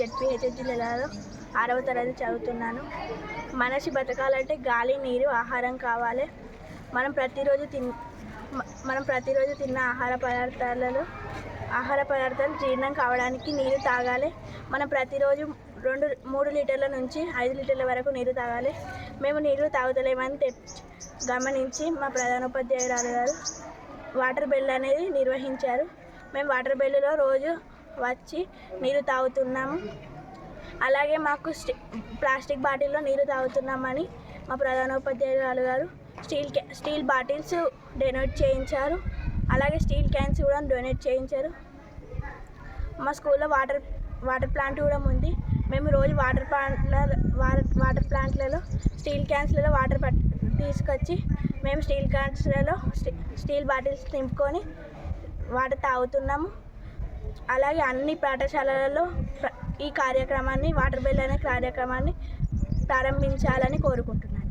ZPHS జిల్లాలో 6వ తరగతి చదువుతున్నాను. మనిషి బతకాలంటే గాలి, నీరు, ఆహారం కావాలి. మనం ప్రతిరోజు తిన్న ఆహార పదార్థాలు జీర్ణం కావడానికి నీరు తాగాలి. మనం ప్రతిరోజు 3 లీటర్ల నుంచి 5 లీటర్ల వరకు నీరు తాగాలి. మేము నీరు తాగుతలేమని గమనించి మా ప్రధానోపాధ్యాయురాలు గారు వాటర్ బెల్ అనేది నిర్వహించారు. మేము వాటర్ బెల్లులో రోజు వచ్చి నీరు తాగుతున్నాము. అలాగే మాకు ప్లాస్టిక్ బాటిల్లో నీరు తాగుతున్నామని మా ప్రధానోపాధ్యాయురాలు గారు స్టీల్ బాటిల్స్ డొనేట్ చేయించారు. అలాగే స్టీల్ క్యాన్స్ కూడా డొనేట్ చేయించారు. మా స్కూల్లో వాటర్ ప్లాంట్ కూడా ఉంది. మేము రోజు వాటర్ ప్లాంట్లలో స్టీల్ క్యాన్స్లలో వాటర్ తీసుకొచ్చి మేము స్టీల్ బాటిల్స్ నింపుకొని వాటర్ తాగుతున్నాము. అలాగే అన్ని పాఠశాలలలో ఈ కార్యక్రమాన్ని వాటర్ బెల్ అనే కార్యక్రమాన్ని ప్రారంభించాలని కోరుకుంటున్నాను.